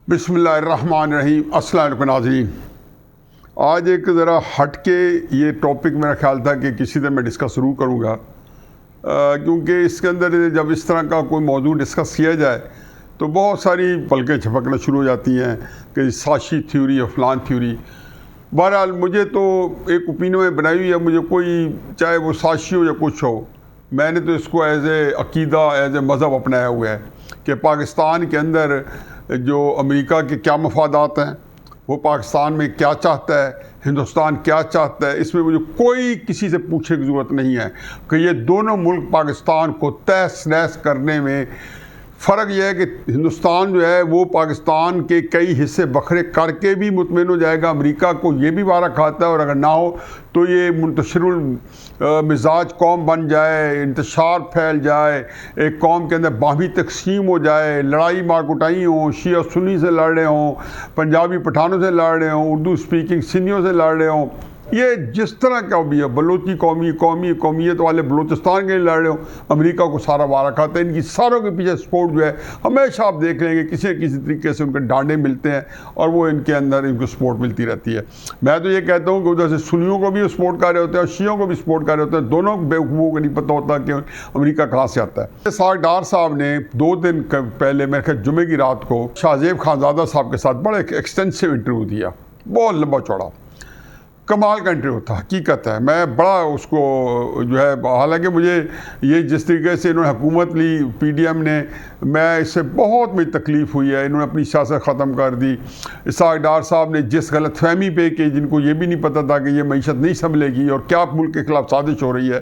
بسم اللہ الرحمن الرحیم۔ السلام علیکم ناظرین، آج ایک ذرا ہٹ کے یہ ٹاپک میرا خیال تھا کہ کسی دن میں ڈسکس ضرور کروں گا، کیونکہ اس کے اندر جب اس طرح کا کوئی موضوع ڈسکس کیا جائے تو بہت ساری پلکیں چھپکنا شروع ہو جاتی ہیں کہ ساشی تھیوری اور فلان تھیوری۔ بہرحال مجھے تو ایک اوپینین میں بنائی ہوئی ہے، مجھے کوئی چاہے وہ ساشی ہو یا کچھ ہو، میں نے تو اس کو ایز اے عقیدہ ایز اے مذہب اپنایا ہوا ہے کہ پاکستان کے اندر جو امریکہ کے کیا مفادات ہیں، وہ پاکستان میں کیا چاہتا ہے، ہندوستان کیا چاہتا ہے، اس میں مجھے کوئی کسی سے پوچھنے کی ضرورت نہیں ہے کہ یہ دونوں ملک پاکستان کو تہس نہس کرنے میں فرق یہ ہے کہ ہندوستان جو ہے وہ پاکستان کے کئی حصے بکھرے کر کے بھی مطمئن ہو جائے گا، امریکہ کو یہ بھی وعدہ کھاتا ہے، اور اگر نہ ہو تو یہ منتشر مزاج قوم بن جائے، انتشار پھیل جائے، ایک قوم کے اندر باہمی تقسیم ہو جائے، لڑائی مار کٹائی ہوں، شیعہ سنی سے لڑ رہے ہوں، پنجابی پٹھانوں سے لڑ رہے ہوں، اردو اسپیکنگ سنیوں سے لڑ رہے ہوں، یہ جس طرح کا بھی ہے، بلوچی قومیت والے بلوچستان کے لیے لڑ رہے ہوں، امریکہ کو سارا وعدہ کھاتا ہے۔ ان کی ساروں کے پیچھے سپورٹ جو ہے ہمیشہ آپ دیکھ لیں گے کسی نہ کسی طریقے سے ان کے ڈانڈے ملتے ہیں اور وہ ان کے اندر ان کو سپورٹ ملتی رہتی ہے۔ میں تو یہ کہتا ہوں کہ ادھر سے سنیوں کو بھی سپورٹ کر رہے ہوتے ہیں اور شیعوں کو بھی سپورٹ کر رہے ہوتے ہیں، دونوں بیوقوفوں کو نہیں پتہ ہوتا کہ امریکہ کہاں سے آتا ہے۔ ساک ڈار صاحب نے 2 دن پہلے میرے خیال جمعے کی رات کو شاہ زیب خانزادہ صاحب کے ساتھ بڑا ایکسٹینسو انٹرویو دیا، بہت لمبا چوڑا، کمال کا انٹرویو تھا، حقیقت ہے۔ میں بڑا اس کو جو ہے، حالانکہ مجھے یہ جس طریقے سے انہوں نے حکومت لی پی ڈی ایم نے، میں اس سے بہت مجھے تکلیف ہوئی ہے، انہوں نے اپنی سیاست ختم کر دی۔ اسحاق ڈار صاحب نے جس غلط فہمی پہ کہ جن کو یہ بھی نہیں پتہ تھا کہ یہ معیشت نہیں سنبھلے گی اور کیا ملک کے خلاف سازش ہو رہی ہے،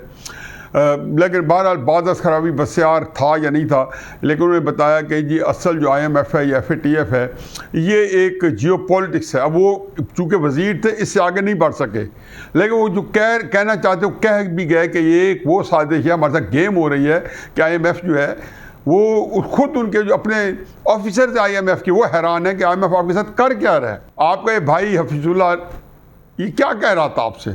لیکن بہرحال بعد از خرابی بسیار تھا یا نہیں تھا، لیکن انہوں نے بتایا کہ جی اصل جو آئی ایم ایف ہے یا ایف اے ٹی ایف ہے یہ ایک جیو پولیٹکس ہے۔ اب وہ چونکہ وزیر تھے اس سے آگے نہیں بڑھ سکے، لیکن وہ جو کہنا چاہتے وہ کہہ بھی گئے کہ یہ ایک وہ سازش ہے، ہمارے ساتھ گیم ہو رہی ہے کہ آئی ایم ایف جو ہے وہ خود ان کے جو اپنے آفیسرز آئی ایم ایف کے وہ حیران ہیں کہ آئی ایم ایف آپ کے ساتھ کر کیا رہا ہے۔ آپ کا یہ بھائی حفیظ اللہ یہ کیا کہہ رہا تھا آپ سے،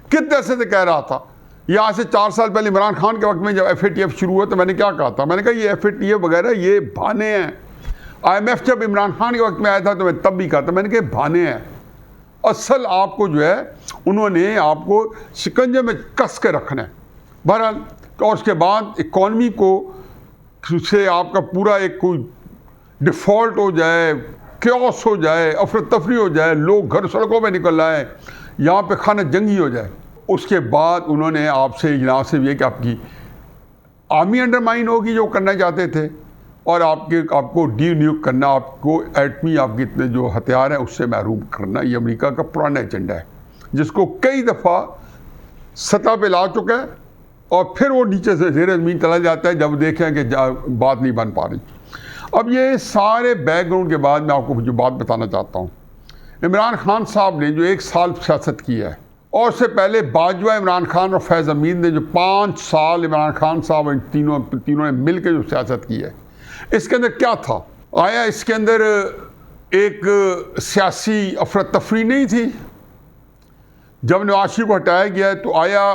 کتنے عرصے سے کہہ رہا تھا؟ یہاں سے 4 سال پہلے عمران خان کے وقت میں جب ایف اے ٹی ایف شروع ہوا تو میں نے کیا کہا تھا؟ میں نے کہا یہ ایف اے ٹی ایف وغیرہ یہ بہانے ہیں۔ آئی ایم ایف جب عمران خان کے وقت میں آیا تھا تو میں تب بھی کہا تھا، میں نے کہا بہانے ہیں، اصل آپ کو جو ہے انہوں نے آپ کو شکنجے میں کس کے رکھنا ہے۔ بہرحال اور اس کے بعد اکانومی کو سے آپ کا پورا ایک کوئی ڈیفالٹ ہو جائے، کیوس ہو جائے، افراتفری ہو جائے، لوگ گھر سڑکوں پہ نکل آئے، یہاں پہ خانہ جنگی ہو جائے۔ اس کے بعد انہوں نے آپ سے جناب سے یہ کہ آپ کی آرمی انڈرمائن ہوگی جو کرنا چاہتے تھے، اور آپ کو ڈی نیوک کرنا، آپ کو ایٹمی آپ کے اتنے جو ہتھیار ہیں اس سے محروم کرنا، یہ امریکہ کا پرانا ایجنڈا ہے جس کو کئی دفعہ سطح پہ لا چکا ہے، اور پھر وہ نیچے سے زیر زمین چلا جاتا ہے جب دیکھیں کہ بات نہیں بن پا رہی۔ اب یہ سارے بیک گراؤنڈ کے بعد میں آپ کو جو بات بتانا چاہتا ہوں، عمران خان صاحب نے جو 1 سال سیاست کی ہے، اور اس سے پہلے باجوہ عمران خان اور فیض حمید نے جو 5 سال عمران خان صاحب اور تینوں نے مل کے جو سیاست کی ہے، اس کے اندر کیا تھا؟ آیا اس کے اندر ایک سیاسی افراتفری نہیں تھی؟ جب نواز شریف کو ہٹایا گیا تو آیا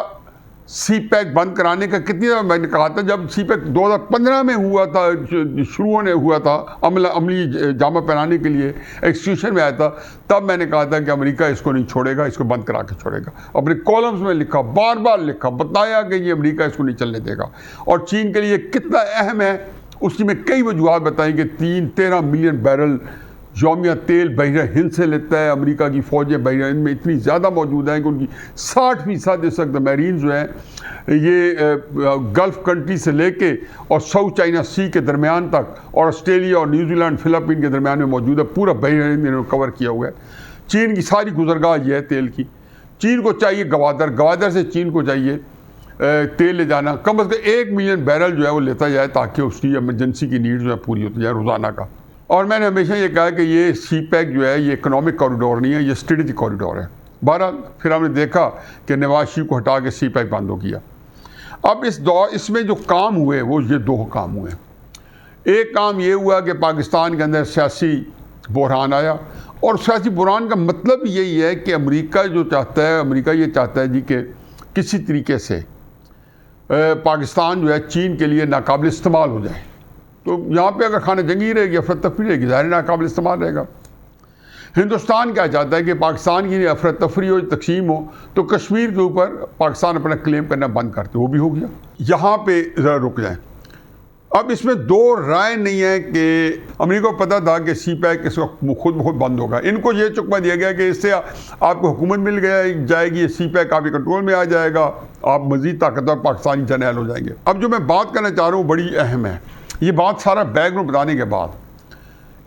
سی پیک بند کرانے کا کتنی دفعہ میں نے کہا تھا؟ جب سی پیک 2015 میں ہوا تھا، شروع ہونے ہوا تھا عملی جامہ پہنانے کے لیے ایکسٹیوشن میں آیا تھا، تب میں نے کہا تھا کہ امریکہ اس کو نہیں چھوڑے گا، اس کو بند کرا کے چھوڑے گا۔ اپنے کالمز میں لکھا، بار بار لکھا، بتایا کہ یہ امریکہ اس کو نہیں چلنے دے گا، اور چین کے لیے کتنا اہم ہے اس کی میں کئی وجوہات بتائیں کہ 13 ملین بیرل یومیہ تیل بحیرہ ہند سے لیتا ہے امریکہ کی فوجیں، بحیرہ ہند میں اتنی زیادہ موجود ہیں کہ ان کی 60% اس وقت میرینز جو ہیں یہ گلف کنٹری سے لے کے اور ساؤتھ چائنا سی کے درمیان تک، اور آسٹریلیا اور نیوزی لینڈ فلپائن کے درمیان میں موجود ہے، پورا بحیرہ ہند انہوں نے کور کیا ہوا ہے۔ چین کی ساری گزرگاہ یہ ہے تیل کی، چین کو چاہیے گوادر سے چین کو چاہیے تیل لے جانا، کم از کم 1 ملین بیرل جو ہے وہ لیتا جائے تاکہ اس کی ایمرجنسی کی نیڈ جو ہے پوری ہوتی جائے روزانہ کا۔ اور میں نے ہمیشہ یہ کہا کہ یہ سی پیک جو ہے یہ اکنامک کوریڈور نہیں ہے، یہ اسٹریٹجک کوریڈور ہے۔ بہرحال پھر ہم نے دیکھا کہ نواز شریف کو ہٹا کے سی پیک بند ہو گیا۔ اب اس میں جو کام ہوئے وہ یہ 2 کام ہوئے۔ ایک کام یہ ہوا کہ پاکستان کے اندر سیاسی بحران آیا، اور سیاسی بحران کا مطلب یہی ہے کہ امریکہ جو چاہتا ہے، امریکہ یہ چاہتا ہے جی کہ کسی طریقے سے پاکستان جو ہے چین کے لیے ناقابل استعمال ہو جائے، تو یہاں پہ اگر خانہ جنگی رہے گی، افراتفری رہے گی، ظاہر ناقابل استعمال رہے گا۔ ہندوستان کیا چاہتا ہے کہ پاکستان کی افراتفری ہو، تقسیم ہو، تو کشمیر کے اوپر پاکستان اپنا کلیم کرنا بند کرتے، وہ بھی ہو گیا۔ یہاں پہ ذرا رک جائیں۔ اب اس میں دو رائے نہیں ہے کہ امریکہ کو پتہ تھا کہ سی پیک اس وقت خود بخود بند ہوگا، ان کو یہ چکمہ دیا گیا کہ اس سے آپ کو حکومت مل جائے گی، سی پیک آپ کے کنٹرول میں آ جائے گا، آپ مزید طاقتور پاکستانی جرنیل ہو جائیں گے۔ اب جو میں بات کرنا چاہ رہا ہوں بڑی اہم ہے، یہ بات سارا بیک گراؤنڈ بتانے کے بعد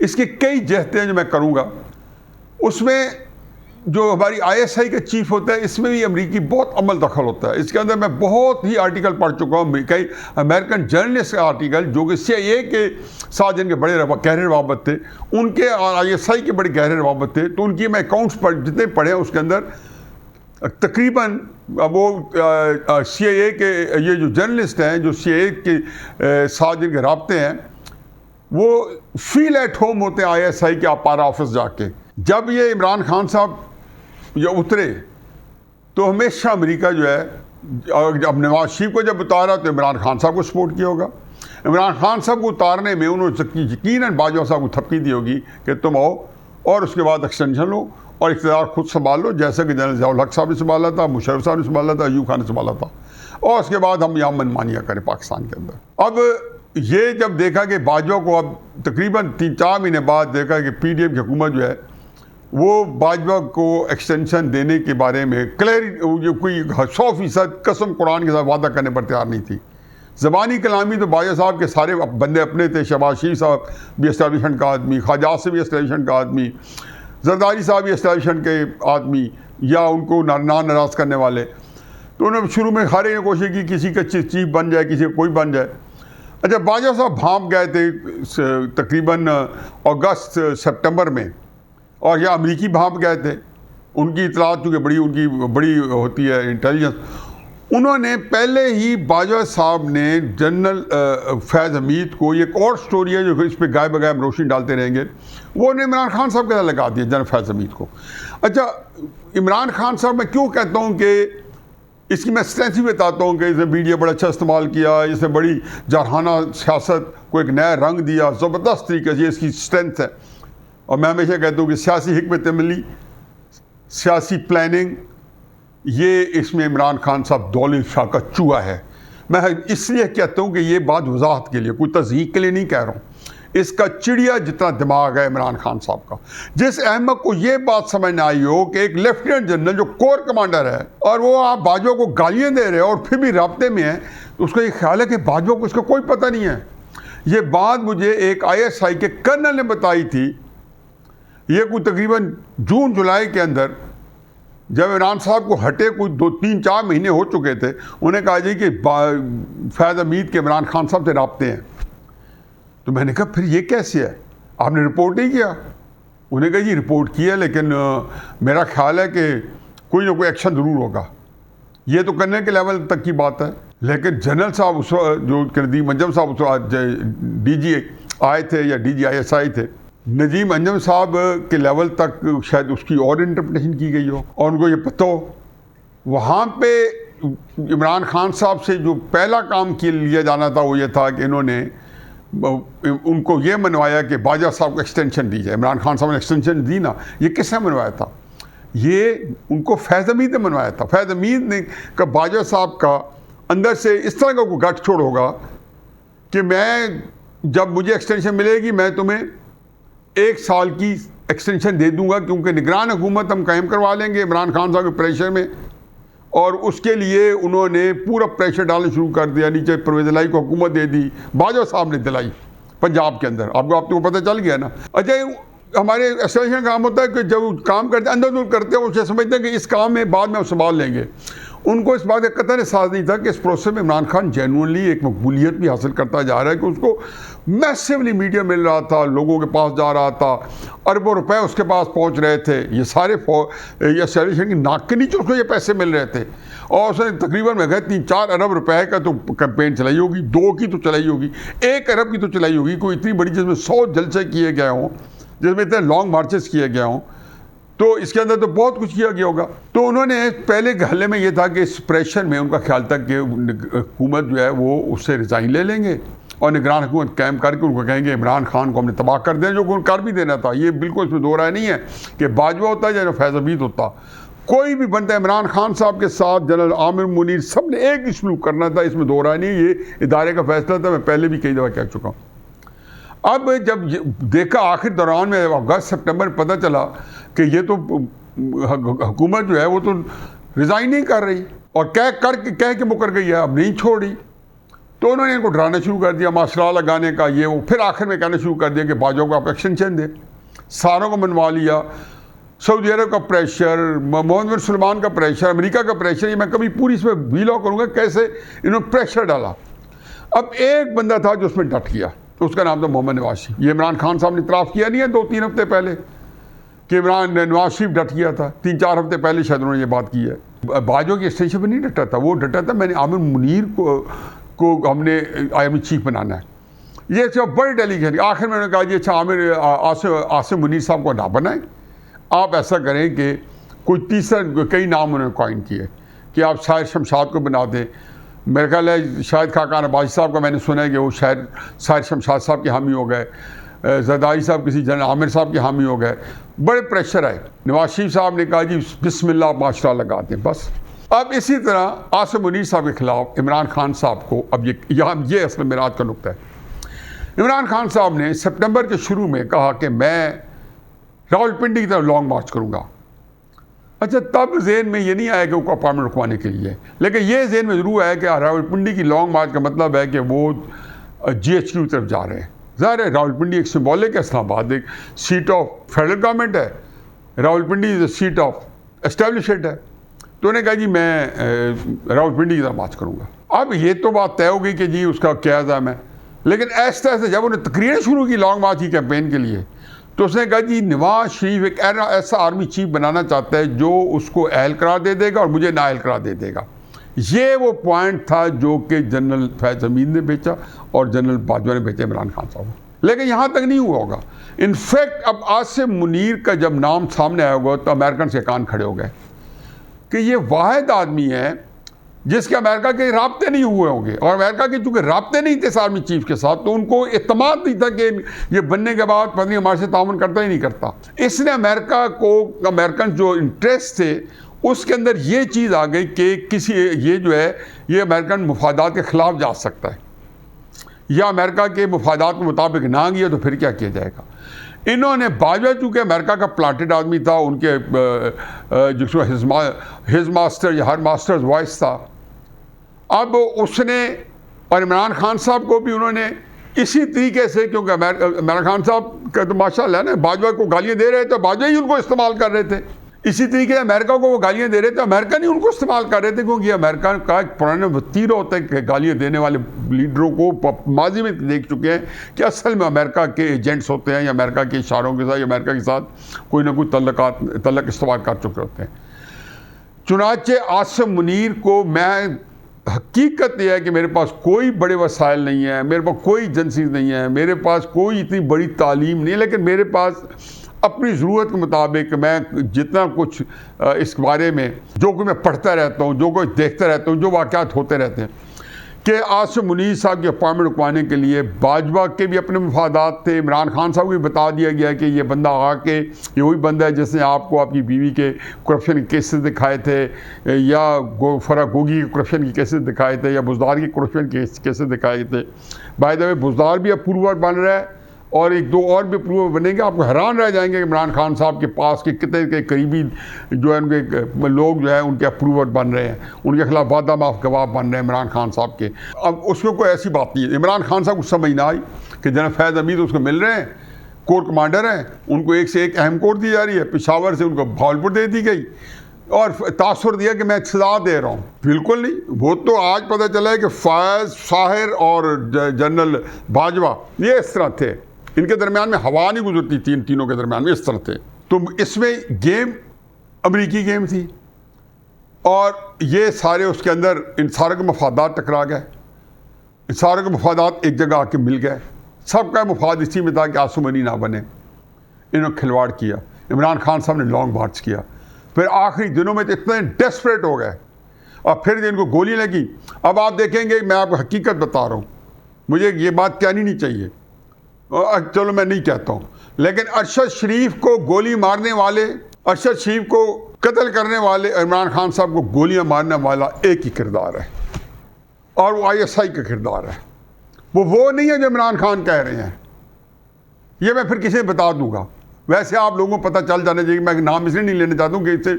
اس کی کئی جہتیں جو میں کروں گا، اس میں جو ہماری آئی ایس آئی کا چیف ہوتا ہے، اس میں بھی امریکی بہت عمل دخل ہوتا ہے۔ اس کے اندر میں بہت ہی آرٹیکل پڑھ چکا ہوں، کئی امریکن جرنلسٹ کا آرٹیکل جو کہ سی آئی اے کے ساتھ جن کے بڑے گہرے روابط تھے، ان کے اور آئی ایس آئی کے بڑے گہرے روابط تھے، تو ان کی میں اکاؤنٹس جتنے پڑھے ہیں اس کے اندر تقریباً وہ سی آئی اے کے یہ جو جرنلسٹ ہیں، جو سی آئی اے کے ساتھ جن کے رابطے ہیں، وہ فیل ایٹ ہوم ہوتے ہیں آئی ایس آئی کے اپارا آفس جا کے۔ جب یہ عمران خان صاحب یہ اترے تو ہمیشہ امریکہ جو ہے، اب نواز شریف کو جب اتارا تو عمران خان صاحب کو سپورٹ کیا ہوگا۔ عمران خان صاحب کو اتارنے میں انہوں نے یقیناً باجوہ صاحب کو تھپکی دی ہوگی کہ تم آؤ اور اس کے بعد ایکسٹینشن لو اور اقتدار خود سنبھال لو، جیسا کہ جنرل ضیاء الحق صاحب نے سنبھالا تھا، مشرف صاحب نے سنبھالا تھا، ایوب خان نے سنبھالا تھا، اور اس کے بعد ہم یہاں منمانیاں کریں پاکستان کے اندر۔ اب یہ جب دیکھا کہ باجوہ کو اب تقریباً 3-4 مہینے بعد دیکھا کہ پی ڈی ایم کی حکومت جو ہے وہ باجوہ کو ایکسٹینشن دینے کے بارے میں کوئی 100% قسم قرآن کے ساتھ وعدہ کرنے پر تیار نہیں تھی۔ زبانی کلامی تو باجوہ صاحب کے سارے بندے اپنے تھے، شہباز شریف صاحب بھی اسٹیبلشمنٹ کا آدمی، خواجہ آصف بھی اسٹیبلشمنٹ کا آدمی، زرداری صاحب بھی اسٹیبلشمنٹ کے آدمی، یا ان کو ناراض کرنے والے، تو انہوں نے شروع میں ہر ایک کوشش کی کسی کا چیف بن جائے، کسی کا کوئی بن جائے۔ اچھا، باجوہ صاحب بھانپ گئے تھے تقریباً اگست سپٹمبر میں، اور یہ امریکی بھانپ گئے تھے، ان کی اطلاعات چونکہ ان کی بڑی ہوتی ہے انٹیلیجنس۔ انہوں نے پہلے ہی باجوہ صاحب نے جنرل فیض حمید کو، یہ ایک اور سٹوری ہے جو اس پہ گائے بغیر ہم روشنی ڈالتے رہیں گے، وہ نے عمران خان صاحب کے ساتھ لگا دیا جنرل فیض حمید کو۔ اچھا، عمران خان صاحب میں کیوں کہتا ہوں کہ اس کی میں اسٹرینتھ بھی بتاتا ہوں کہ اس نے میڈیا بڑا اچھا استعمال کیا، اس نے بڑی جارحانہ سیاست کو ایک نیا رنگ دیا، زبردست طریقے سے، اس کی اسٹرینتھ ہے۔ اور میں ہمیشہ کہتا ہوں کہ سیاسی حکمت عملی، سیاسی پلاننگ، یہ اس میں عمران خان صاحب دولت شاہ کا چوہا ہے۔ میں اس لیے کہتا ہوں کہ یہ بات وضاحت کے لیے، کوئی تضحیق کے لیے نہیں کہہ رہا ہوں، اس کا چڑیا جتنا دماغ ہے عمران خان صاحب کا۔ جس احمق کو یہ بات سمجھ نہ آئی ہو کہ ایک لیفٹیننٹ جنرل جو کور کمانڈر ہے اور وہ آپ باجوہ کو گالیاں دے رہے ہو اور پھر بھی رابطے میں ہیں، تو اس کو یہ خیال ہے کہ باجوہ کو اس کا کوئی پتہ نہیں ہے۔ یہ بات مجھے ایک آئی ایس آئی کے کرنل نے بتائی تھی، یہ کوئی تقریباً جون جولائی کے اندر، جب عمران صاحب کو ہٹے کوئی 2-3-4 مہینے ہو چکے تھے، انہوں نے کہا جی کہ فیض حمید کے عمران خان صاحب سے رابطے ہیں۔ تو میں نے کہا پھر یہ کیسے ہے، آپ نے رپورٹ نہیں کیا؟ انہوں نے کہا جی رپورٹ کیا، لیکن میرا خیال ہے کہ کوئی نہ کوئی ایکشن ضرور ہوگا۔ یہ تو کرنے کے لیول تک کی بات ہے، لیکن جنرل صاحب اس وقت جو ندیم انجم صاحب اس وقت ڈی جی آئے تھے یا D G I S I تھے، ندیم انجم صاحب کے لیول تک شاید اس کی اور انٹرپریٹیشن کی گئی ہو، اور ان کو یہ پتہ ہو۔ وہاں پہ عمران خان صاحب سے جو پہلا کام لیا جانا تھا وہ یہ تھا کہ انہوں نے ان کو یہ منوایا کہ باجوہ صاحب کو ایکسٹینشن دی جائے۔ عمران خان صاحب نے ایکسٹینشن دی نا، یہ کس نے منوایا تھا؟ یہ ان کو فیض حمید نے منوایا تھا۔ فیض حمید نے کہ باجوہ صاحب کا اندر سے اس طرح کا کوئی گٹ چھوڑ ہوگا کہ میں جب مجھے ایکسٹینشن ملے گی میں تمہیں 1 سال کی ایکسٹینشن دے دوں گا، کیونکہ نگران حکومت ہم قائم کروا لیں گے عمران خان صاحب کے پریشر میں۔ اور اس کے لیے انہوں نے پورا پریشر ڈالنا شروع کر دیا، نیچے پرویز الہی کو حکومت دے دی، باجوہ صاحب نے دلائی پنجاب کے اندر۔ آپ کو پتہ چل گیا نا۔ اچھا، ہمارے ایسوسیشن کا کام ہوتا ہے کہ جب کام کرتے اندر دور کرتے ہیں، اسے سمجھتے ہیں کہ اس کام میں بعد میں ہم سنبھال لیں گے۔ ان کو اس بات کا قطعاً احساس نہیں تھا کہ اس پروسیس میں عمران خان جینوئنلی ایک مقبولیت بھی حاصل کرتا جا رہا ہے، کہ اس کو میسیولی میڈیا مل رہا تھا، لوگوں کے پاس جا رہا تھا، اربوں روپے اس کے پاس پہنچ رہے تھے، یہ سارے یہ سیلیشن کی ناک کے نیچے اس کو یہ پیسے مل رہے تھے، اور اس نے تقریباً میں کہا 3-4 ارب روپے کا تو کیمپین چلائی ہوگی، 2 کی تو چلائی ہوگی، 1 ارب کی تو چلائی ہوگی، کوئی اتنی بڑی جس میں 100 جلسے کیے گئے ہوں، جس میں اتنے لانگ مارچز کیے گئے ہوں، تو اس کے اندر تو بہت کچھ کیا گیا ہوگا۔ تو انہوں نے پہلے گھلے میں یہ تھا کہ اس پریشر میں ان کا خیال تھا کہ حکومت جو ہے وہ اس سے ریزائن لے لیں گے، اور نگران حکومت قائم کر کے ان کو کہیں گے عمران خان کو ہم نے تباہ کر دیا، جو کہ کر بھی دینا تھا۔ یہ بالکل اس میں دو رائے نہیں ہے کہ باجوہ ہوتا ہے یا فیض حمید ہوتا، کوئی بھی بنتا ہے عمران خان صاحب کے ساتھ جنرل عامر منیر سب نے ایک ہی سلوک کرنا تھا، اس میں دو رائے نہیں، یہ ادارے کا فیصلہ تھا، میں پہلے بھی کئی دفعہ کہہ چکا ہوں۔ اب جب دیکھا آخر دوران میں اگست سپٹمبر پتہ چلا کہ یہ تو حکومت جو ہے وہ تو ریزائن نہیں کر رہی اور کہہ کے مکر گئی ہے، اب نہیں چھوڑ رہی، تو انہوں نے ان کو ڈرانا شروع کر دیا، معاشرہ لگانے کا یہ وہ، پھر آخر میں کہنا شروع کر دیا کہ باجوہ کو آپ ایکسٹینشن دیں، ساروں کو منوا لیا، سعودی عرب کا پریشر، محمد بن سلمان کا پریشر، امریکہ کا پریشر، یہ میں کبھی پوری اس میں ویلاگ کروں گا کیسے انہوں نے پریشر ڈالا۔ اب ایک بندہ تھا جو اس میں ڈٹ گیا، اس کا نام تھا محمد نواز شریف۔ یہ عمران خان صاحب نے اعتراف کیا نہیں ہے 2-3 ہفتے پہلے کہ نواز شریف ڈٹ گیا تھا، 3-4 ہفتے پہلے شاید انہوں نے یہ بات کی ہے۔ باجوہ کی اسٹیشن پہ نہیں ڈٹا تھا، وہ ڈٹا تھا میں نے عامر منیر کو ہم نے آئی چیف بنانا ہے، یہ اچھا بڑے ڈیلیگیشن۔ آخر میں انہوں نے کہا جی اچھا عاصم منیر صاحب کو نہ بنائیں، آپ ایسا کریں کہ کوئی تیسرا، کئی نام انہوں نے کوائن کیے کہ آپ شاعر شمشاد کو بنا دیں۔ میرا خیال ہے شاہد خاقان عباسی صاحب کا میں نے سنا ہے کہ وہ شاعر شمشاد صاحب کے حامی ہو گئے، زرداری صاحب کسی جنرل عامر صاحب کے حامی ہو گئے، بڑے پریشر آئے۔ نواز شریف صاحب نے کہا جی بسم اللہ معاشرہ لگا دیں بس۔ اب اسی طرح عاصم منیر صاحب کے خلاف عمران خان صاحب کو، اب یہ اصل میراج کا نقطہ ہے۔ عمران خان صاحب نے سپٹمبر کے شروع میں کہا کہ میں راولپنڈی کی طرف لانگ مارچ کروں گا۔ اچھا تب ذہن میں یہ نہیں آیا کہ وہ اپارٹمنٹ رکوانے کے لیے، لیکن یہ ذہن میں ضرور آیا کہ راولپنڈی کی لانگ مارچ کا مطلب ہے کہ وہ GHQ کی طرف جا رہے ہیں۔ ظاہر ہے راولپنڈی ایک سمبولک ہے، اسلام آباد ایک سیٹ آف فیڈرل گورنمنٹ ہے، راولپنڈی از اے سیٹ آف اسٹیبلشڈ ہے، تو انہوں نے کہا جی میں راولپنڈی کی طرف مارچ کروں گا۔ اب یہ تو بات طے ہو گئی کہ جی اس کا کیا عزم ہے، لیکن ایسے جب انہوں نے تقریریں شروع کی لانگ مارچ کی کیمپین کے لیے، تو اس نے کہا جی نواز شریف ایک ایسا آرمی چیف بنانا چاہتا ہے جو اس کو اہل قرار دے دے گا اور مجھے نااہل قرار دے دے گا۔ یہ وہ پوائنٹ تھا جو کہ جنرل فیض حمید نے بیچا اور جنرل باجوہ نے بیچا عمران خان صاحب کو، لیکن یہاں تک نہیں ہوا ہوگا۔ انفیکٹ اب عاصم منیر کا جب نام سامنے آیا ہوگا تو امریکن سے کان کھڑے ہو گئے کہ یہ واحد آدمی ہے جس کے امریکہ کے رابطے نہیں ہوئے ہوں گے، اور امریکہ کے چونکہ رابطے نہیں تھے آرمی چیف کے ساتھ تو ان کو اعتماد نہیں تھا کہ یہ بننے کے بعد پتہ نہیں ہمارے سے تعاون کرتا ہی نہیں کرتا۔ اس نے امریکہ کو، امریکن جو انٹرسٹ تھے اس کے اندر یہ چیز آ گئی کہ یہ جو ہے یہ امریکن مفادات کے خلاف جا سکتا ہے، یا امریکہ کے مفادات کے مطابق نہ گیا تو پھر کیا کیا جائے گا۔ انہوں نے باجوہ چونکہ امریکہ کا پلانٹڈ آدمی تھا، ان کے جس کو ہز ماسٹر یا ہر ماسٹرز وائس تھا، اب اس نے اور عمران خان صاحب کو بھی انہوں نے اسی طریقے سے، کیونکہ عمران خان صاحب کا تو ماشاء اللہ نا باجوہ کو گالیاں دے رہے تھے، باجوہ ہی ان کو استعمال کر رہے تھے، اسی طریقے سے امریکہ کو وہ گالیاں دے رہے تھے، امریکہ نہیں ان کو استعمال کر رہے تھے، کیونکہ یہ امریکہ کا ایک پرانا وتیرہ ہوتا ہے کہ گالیاں دینے والے لیڈروں کو ماضی میں دیکھ چکے ہیں کہ اصل میں امریکہ کے ایجنٹس ہوتے ہیں، یا امریکہ کے اشاروں کے ساتھ یا امریکہ کے ساتھ کوئی نہ کوئی تعلق استوار کر چکے ہوتے ہیں۔ چنانچہ عاصم منیر کو میں، حقیقت یہ ہے کہ میرے پاس کوئی بڑے وسائل نہیں ہیں، میرے پاس کوئی ایجنسیز نہیں ہیں، میرے پاس کوئی اتنی بڑی تعلیم نہیں، لیکن میرے پاس اپنی ضرورت کے مطابق میں جتنا کچھ اس بارے میں جو کچھ میں پڑھتا رہتا ہوں، جو کچھ دیکھتا رہتا ہوں، جو واقعات ہوتے رہتے ہیں، کہ عاصم منیر صاحب کی اپائنٹمنٹ رکوانے کے لیے باجوہ کے بھی اپنے مفادات تھے، عمران خان صاحب کو بھی بتا دیا گیا کہ یہ بندہ آ کے یہ وہی بندہ ہے جس نے آپ کو آپ کی بیوی کے کرپشن کے کیسز دکھائے تھے، یا فرح گوگی کے کرپشن کے کیسز دکھائے تھے، یا بزدار کے کرپشن کے کیسز دکھائے تھے۔ بائی دا وے بزدار بھی اپروور بن رہا ہے اور 1-2 اور بھی اپروور بنیں گے، آپ کو حیران رہ جائیں گے کہ عمران خان صاحب کے پاس کے کتنے کے قریبی جو ہے ان کے لوگ جو ہے ان کے اپروور بن رہے ہیں، ان کے خلاف وعدہ معاف گواہ بن رہے ہیں عمران خان صاحب کے۔ اب اس میں کوئی ایسی بات نہیں ہے، عمران خان صاحب کو سمجھ نہ آئی کہ جناب فیض حمید اس کو مل رہے ہیں، کور کمانڈر ہیں، ان کو ایک سے ایک اہم کور دی جا رہی ہے، پشاور سے ان کو بھاولپور دے دی گئی اور تاثر دیا کہ میں سزا دے رہا ہوں۔ بالکل نہیں، وہ تو آج پتہ چلا ہے کہ فیض، ساحر اور جنرل باجوہ یہ اس طرح تھے، ان کے درمیان میں ہوا نہیں گزرتی تھی، ان تینوں کے درمیان میں اس طرح تھے۔ تو اس میں گیم امریکی گیم تھی، اور یہ سارے اس کے اندر ان سارے کے مفادات ٹکرا گئے، ان سارے کے مفادات ایک جگہ آ کے مل گئے، سب کا مفاد اسی میں تھا کہ عاصم منیر نہ بنے۔ انہوں نے کھلواڑ کیا، عمران خان صاحب نے لانگ مارچ کیا، پھر آخری دنوں میں تو اتنے ڈیسپریٹ ہو گئے اور پھر ان کو گولی لگی۔ اب آپ دیکھیں گے، میں آپ کو حقیقت بتا رہا ہوں، مجھے یہ بات کہنی نہیں چاہیے، چلو میں نہیں کہتا ہوں، لیکن ارشد شریف کو گولی مارنے والے، ارشد شریف کو قتل کرنے والے، عمران خان صاحب کو گولیاں مارنے والا ایک ہی کردار ہے، اور وہ ISI کا کردار ہے۔ وہ نہیں ہے جو عمران خان کہہ رہے ہیں، یہ میں پھر کسی بتا دوں گا۔ ویسے آپ لوگوں کو پتہ چل جانا چاہیے، میں نام اس لیے نہیں لینا چاہتا ہوں کہ اس سے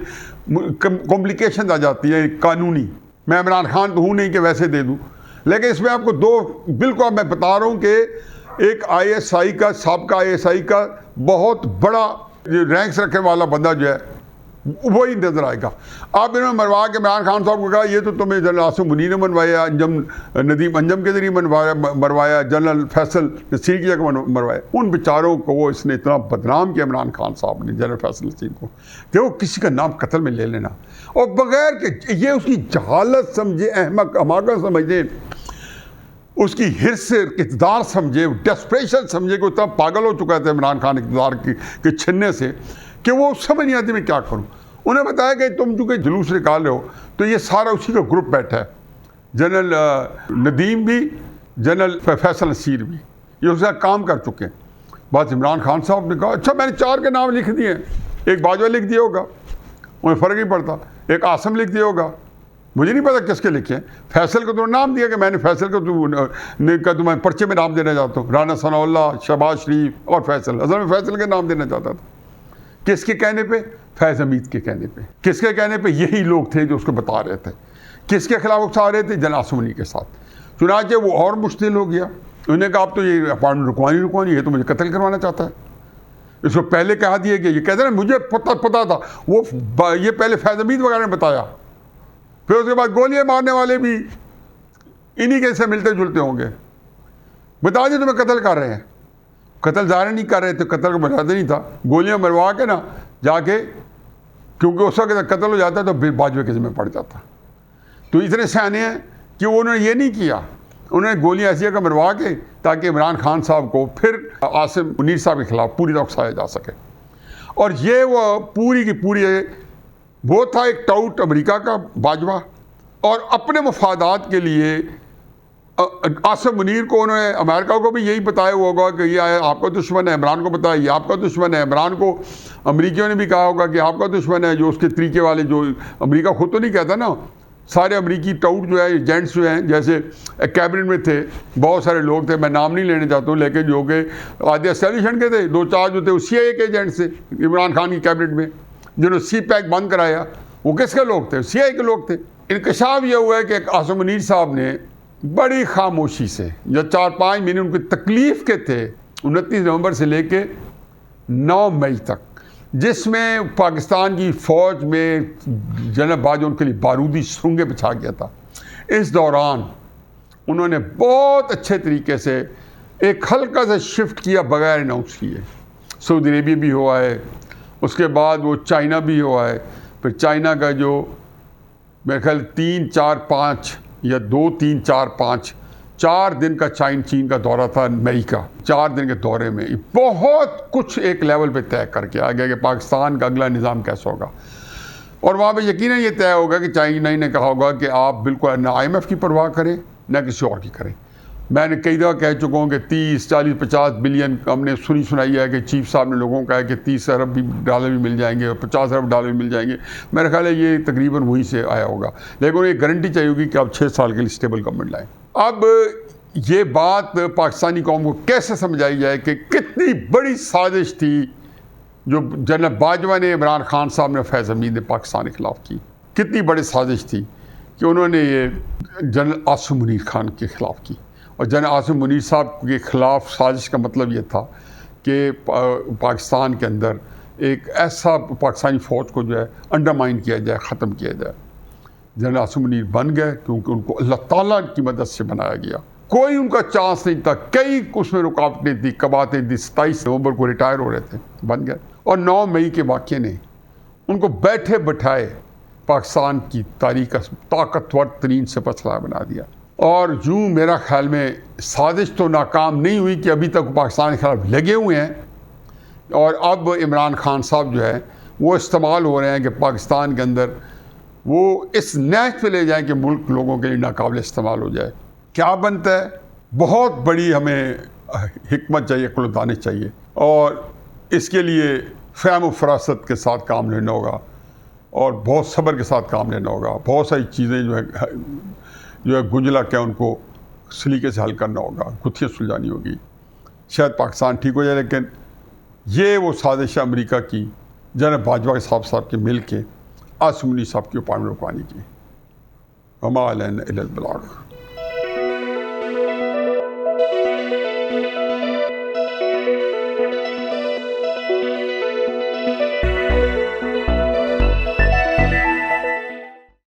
کمپلیکیشن آ جاتی ہے قانونی۔ میں عمران خان تو ہوں نہیں کہ ویسے دے دوں، لیکن اس میں آپ کو دو بالکل میں بتا رہا ہوں کہ ایک ISI کا، سابقہ ISI کا بہت بڑا رینکس رکھنے والا بندہ جو ہے وہی نظر آئے گا۔ اب انہوں نے مروا کے عمران خان صاحب کو کہا یہ تو تمہیں جنرل عاصم منیر نے منوایا، ندیم انجم کے ذریعے مروایا، جنرل فیصل نصیر کی جگہ مروایا۔ ان بیچاروں کو اس نے اتنا بدنام کیا عمران خان صاحب نے، جنرل فیصل نصیر کو، کہ وہ کسی کا نام قتل میں لے لینا، اور بغیر کہ یہ اس کی جہالت سمجھے، حماقت سمجھے، اس کی حرص اقتدار سمجھے، ڈیسپریشن سمجھے کہ اتنا پاگل ہو چکا تھا عمران خان اقتدار کے چھننے سے کہ وہ سمجھ نہیں آتی میں کیا کروں۔ انہیں بتایا کہ تم چونکہ جلوس نکال رہے ہو تو یہ سارا اسی کا گروپ بیٹھا ہے، جنرل ندیم بھی، جنرل فیصل نصیر بھی، یہ اس کا کام کر چکے ہیں۔ بات عمران خان صاحب نے کہا اچھا میں نے 4 کے نام لکھ دیے، ایک باجوہ لکھ دیا ہوگا، انہیں فرق نہیں پڑتا، ایک عاصم لکھ دیا ہوگا، مجھے نہیں پتا کس کے لکھے ہیں۔ فیصل کو تو نام دیا کہ میں نے فیصل کو تمہیں پرچے میں نام دینا چاہتا ہوں، رانا ثناء اللہ، شہباز شریف اور فیصل، اصل میں فیصل کے نام دینا چاہتا تھا۔ کس کے کہنے پہ؟ فیض حمید کے کہنے پہ۔ کس کے کہنے پہ؟ یہی لوگ تھے جو اس کو بتا رہے تھے۔ کس کے خلاف اکسا رہے تھے؟ جنرل عاصم منیر کے ساتھ۔ چنانچہ وہ اور مشتعل ہو گیا، انہوں نے کہا اب تو یہ اپارٹمنٹ رکوانی، یہ تو مجھے قتل کروانا چاہتا ہے۔ اس کو پہلے کہا دیا کہ یہ کہتے ہیں مجھے پتا تھا، وہ یہ پہلے فیض حمید وغیرہ نے بتایا، پھر اس کے بعد گولیاں مارنے والے بھی انہی کے سے ملتے جلتے ہوں گے، بتا دیں تمہیں قتل کر رہے ہیں۔ قتل ظاہر نہیں کر رہے تھے، قتل کو بتاتے نہیں تھا، گولیاں مروا کے نا جا کے، کیونکہ اس وقت قتل ہو جاتا تو باجوہ کے ذمہ پڑ جاتا۔ تو اتنے سیانے ہیں کہ انہوں نے یہ نہیں کیا، انہوں نے گولیاں ایسی جگہ مروا کے تاکہ عمران خان صاحب کو پھر عاصم منیر صاحب کے خلاف پوری طرح اکسایا جا سکے۔ اور یہ وہ پوری کی پوری وہ تھا ایک ٹاؤٹ امریکہ کا باجوہ، اور اپنے مفادات کے لیے عاصم منیر کو انہوں نے امریکہ کو بھی یہی بتایا ہوا ہوگا کہ یہ آپ کا دشمن ہے، عمران کو بتایا یہ آپ کا دشمن ہے، عمران کو امریکیوں نے بھی کہا ہوگا کہ آپ کا دشمن ہے، جو اس کے طریقے والے، جو امریکہ خود تو نہیں کہتا نا، سارے امریکی ٹاؤٹ جو ہے، ایجنٹس جو ہیں، جیسے کیبنٹ میں تھے بہت سارے لوگ تھے، میں نام نہیں لینے چاہتا ہوں، لیکن جو کہ آدھے اسٹیبلشمنٹ کے تھے، 2-4 جو تھے وہ CIA کے ایجنٹس تھے عمران خان کی کیبنٹ میں، جنہوں نے CPAC بند کرایا، وہ کس کے لوگ تھے؟ CIA کے لوگ تھے۔ انکشاف یہ ہوا ہے کہ عاصم منیر صاحب نے بڑی خاموشی سے، جو 4-5 مہینے ان کی تکلیف کے تھے، 29 نومبر سے لے کے 9 مئی تک، جس میں پاکستان کی فوج میں جنرل باجوہ ان کے لیے بارودی سرنگیں بچھا گیا تھا، اس دوران انہوں نے بہت اچھے طریقے سے ایک ہلکا سا شفٹ کیا بغیر اناؤنس کیے۔ سعودی عربیہ بھی ہوا ہے، اس کے بعد وہ چائنا بھی ہوا ہے، پھر چائنا کا جو میرے خیال 3-4-5 یا 2-3-4-5 4 دن کا چین کا دورہ تھا مئی کا، 4 دن کے دورے میں بہت کچھ ایک لیول پہ طے کر کے آ گیا کہ پاکستان کا اگلا نظام کیسا ہوگا، اور وہاں پہ یقیناً یہ طے ہوگا کہ چائنا نے کہا ہوگا کہ آپ بالکل نہ IMF کی پرواہ کریں نہ کسی اور کی کریں۔ میں نے کئی دفعہ کہہ چکا ہوں کہ 30-40-50 بلین ہم نے سنائی ہے کہ چیف صاحب نے لوگوں کا ہے کہ 30 ارب ڈالر بھی مل جائیں گے اور 50 ارب ڈالر بھی مل جائیں گے، میرا خیال ہے یہ تقریباً وہیں سے آیا ہوگا، لیکن یہ گارنٹی چاہیے ہوگی کہ آپ 6 سال کے لیے اسٹیبل گورنمنٹ لائیں۔ اب یہ بات پاکستانی قوم کو کیسے سمجھائی جائے کہ کتنی بڑی سازش تھی جو جنرل باجوہ نے، عمران خان صاحب نے، فیض حمید نے پاکستان کے خلاف کی، کتنی بڑی سازش تھی کہ انہوں نے یہ جنرل عاصم منیر خان کے خلاف کی۔ اور جنرل عاصم منیر صاحب کے خلاف سازش کا مطلب یہ تھا کہ پاکستان کے اندر ایک ایسا پاکستانی فوج کو جو ہے انڈرمائن کیا جائے، ختم کیا جائے۔ جنرل عاصم منیر بن گئے کیونکہ ان کو اللہ تعالیٰ کی مدد سے بنایا گیا، کوئی ان کا چانس نہیں تھا، کئی اس میں رکاوٹیں تھیں، کباتیں تھیں، 27 نومبر کو ریٹائر ہو رہے تھے، بن گئے۔ اور 9 مئی کے واقعے نے ان کو بیٹھے بٹھائے پاکستان کی تاریخ کا طاقتور ترین سپہ سالار بنا دیا۔ اور یوں میرا خیال میں سازش تو ناکام نہیں ہوئی کہ ابھی تک پاکستان کے خلاف لگے ہوئے ہیں، اور اب عمران خان صاحب جو ہے وہ استعمال ہو رہے ہیں کہ پاکستان کے اندر وہ اس نیچ پہ لے جائیں کہ ملک لوگوں کے لیے ناقابل استعمال ہو جائے۔ کیا بنتا ہے بہت بڑی ہمیں حکمت چاہیے، عقل و دانش چاہیے، اور اس کے لیے فہم و فراست کے ساتھ کام لینا ہوگا، اور بہت صبر کے ساتھ کام لینا ہوگا. بہت ساری چیزیں جو ہے گنجلا کے ان کو سلیقے سے حل کرنا ہوگا، گتھیاں سلجھانی ہوگی. شاید پاکستان ٹھیک ہو جائے، لیکن یہ وہ سازش ہے امریکہ کی جناب باجوہ کے صاحب کے مل کے آصف منی صاحب کی اپائنٹمنٹ رکوانے کی. وما علینا الا البلاغ.